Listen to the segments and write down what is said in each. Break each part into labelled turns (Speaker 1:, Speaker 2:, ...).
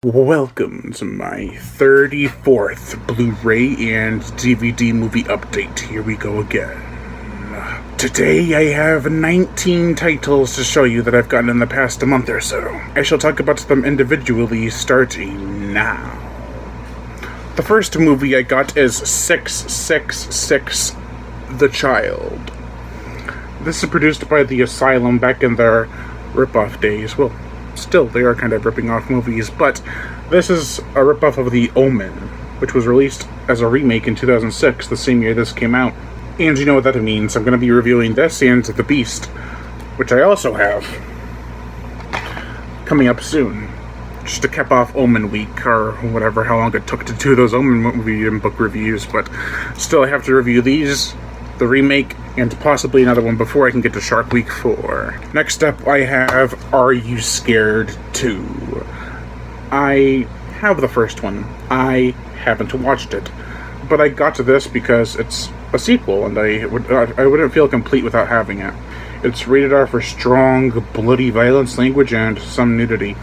Speaker 1: Welcome to my 34th Blu-ray and DVD movie update. Here we go again. Today I have 19 titles to show you that I've gotten in the past month or so. I shall talk about them individually starting now. The first movie I got is 666 The Child. This is produced by the Asylum back in their rip-off days. Well, still, they are kind of ripping off movies, but this is a ripoff of the Omen, which was released as a remake in 2006, the same year this came out. And you know what that means. I'm going to be reviewing this and The Beast, which I also have coming up soon. Just to cap off Omen week, or whatever, how long it took to do those Omen movie and book reviews, but still I have to review these, the remake, and possibly another one before I can get to Shark Week 4. Next up, I have Are You Scared 2? I have the first one. I haven't watched it, but I got to this because it's a sequel, and I wouldn't feel complete without having it. It's rated R for strong, bloody violence, language, and some nudity.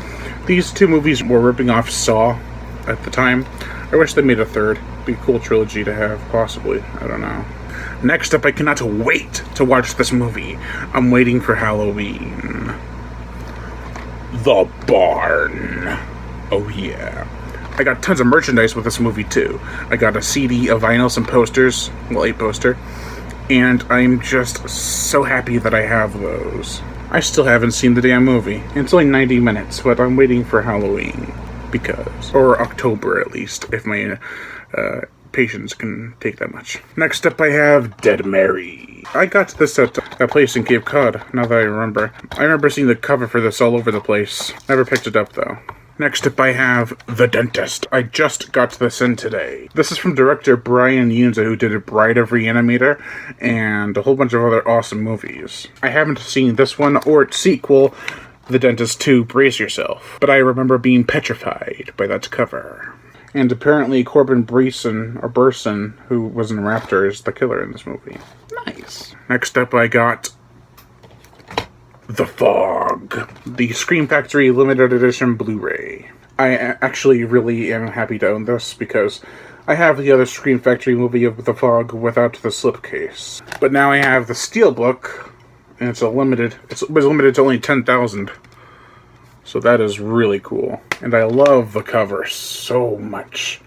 Speaker 1: These two movies were ripping off Saw at the time. I wish they made a third. Be a cool trilogy to have, possibly. I don't know. Next up, I cannot wait to watch this movie. I'm waiting for Halloween. The Barn. Oh yeah. I got tons of merchandise with this movie too. I got a CD, a vinyl, some posters, well, a poster, and I'm just so happy that I have those. I still haven't seen the damn movie. It's only 90 minutes, but I'm waiting for Halloween. Because. Or October, at least, if my patience can take that much. Next up, I have Dead Mary. I got this at a place in Cape Cod, now that I remember. I remember seeing the cover for this all over the place. Never picked it up, though. Next up, I have The Dentist. I just got this in today. This is from director Brian Yunza, who did Bride of Re-Animator and a whole bunch of other awesome movies. I haven't seen this one or its sequel, The Dentist 2, Brace Yourself, but I remember being petrified by that cover. And apparently Corbin Burson, who was in Raptor, is the killer in this movie. Nice. Next up, I got The Fog, the Scream Factory limited edition Blu-ray. I actually really am happy to own this because I have the other Scream Factory movie of The Fog without the slipcase. But now I have the Steelbook, and it was limited to only 10,000. So that is really cool. And I love the cover so much.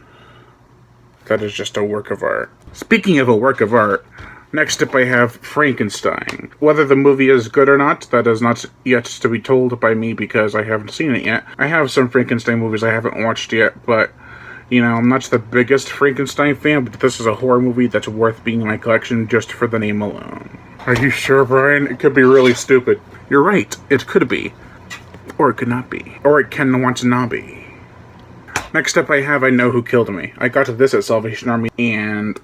Speaker 1: That is just a work of art. Speaking of a work of art, next up I have Frankenstein. Whether the movie is good or not, that is not yet to be told by me because I haven't seen it yet. I have some Frankenstein movies I haven't watched yet, but, you know, I'm not the biggest Frankenstein fan, but this is a horror movie that's worth being in my collection just for the name alone. Are you sure, Brian? It could be really stupid. You're right, it could be. Or it could not be. Or it can want to not be. Next up I have I Know Who Killed Me. I got to this at Salvation Army, and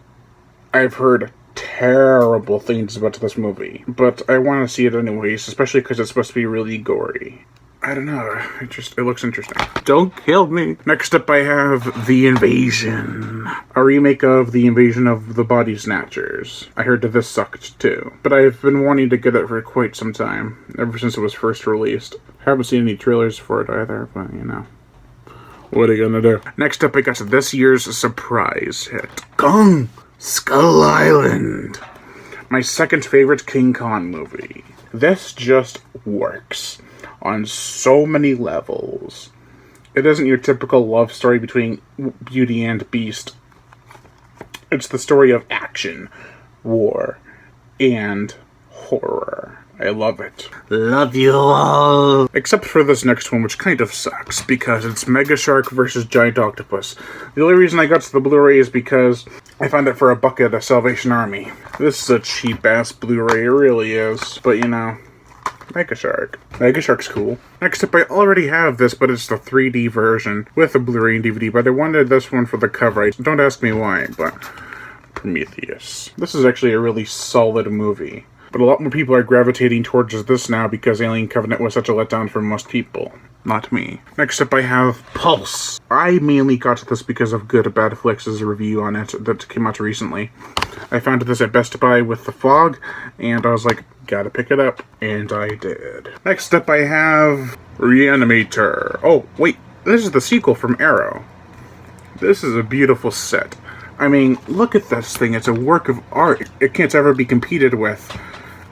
Speaker 1: I've heard terrible things about this movie. But I want to see it anyways, especially because it's supposed to be really gory. I don't know, it looks interesting. Don't kill me! Next up I have The Invasion. A remake of The Invasion of the Body Snatchers. I heard that this sucked too. But I've been wanting to get it for quite some time, ever since it was first released. Haven't seen any trailers for it either, but you know. What are you gonna do? Next up I got this year's surprise hit. Kong! Skull Island! My second favorite King Kong movie. This just works on so many levels. It isn't your typical love story between Beauty and Beast. It's the story of action, war, and horror. I love it. Love you all. Except for this next one, which kind of sucks, because it's Mega Shark vs. Giant Octopus. The only reason I got to the Blu-ray is because I found it for a buck at a Salvation Army. This is a cheap-ass Blu-ray, it really is. But, you know, Mega Shark. Mega Shark's cool. Next up, I already have this, but it's the 3D version with a Blu-ray and DVD, but I wanted this one for the cover. Don't ask me why, but Prometheus. This is actually a really solid movie. But a lot more people are gravitating towards this now because Alien Covenant was such a letdown for most people. Not me. Next up I have Pulse. I mainly got this because of Good Bad Flix's review on it that came out recently. I found this at Best Buy with The Fog, and I was like, gotta pick it up, and I did. Next up I have ReAnimator. Oh, wait. This is the sequel from Arrow. This is a beautiful set. I mean, look at this thing. It's a work of art. It can't ever be competed with.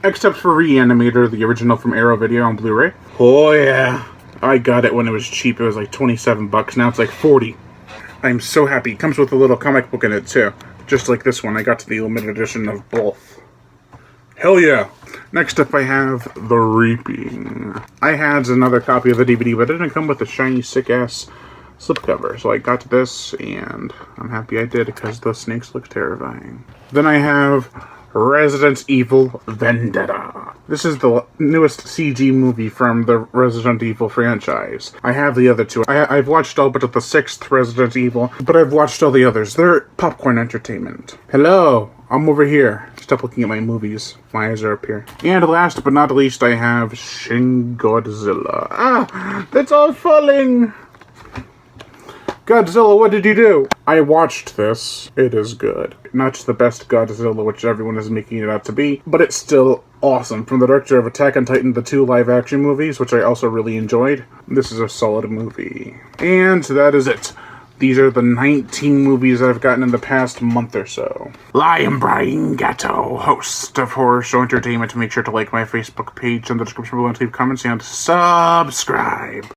Speaker 1: Except for ReAnimator, the original from Arrow Video on Blu-ray. Oh yeah. I got it when it was cheap. It was like 27 bucks. Now it's like 40. I'm so happy. It comes with a little comic book in it too. Just like this one. I got the limited edition of both. Hell yeah! Next up I have The Reaping. I had another copy of the DVD, but it didn't come with the shiny, sick-ass slipcover. So I got this, and I'm happy I did, because the snakes look terrifying. Then I have Resident Evil Vendetta. This is the newest CG movie from the Resident Evil franchise. I have the other two. I've watched all but the 6th Resident Evil, but I've watched all the others. They're popcorn entertainment. Hello, I'm over here. Stop looking at my movies. My eyes are up here. And last but not least, I have Shin Godzilla. Ah, it's all falling! Godzilla, what did you do? I watched this. It is good. Not just the best Godzilla, which everyone is making it out to be, but it's still awesome. From the director of Attack on Titan, the 2 live-action movies, which I also really enjoyed. This is a solid movie. And that is it. These are the 19 movies that I've gotten in the past month or so. I am Brian Gatto, host of Horror Show Entertainment. Make sure to like my Facebook page in the description below and leave comments and subscribe.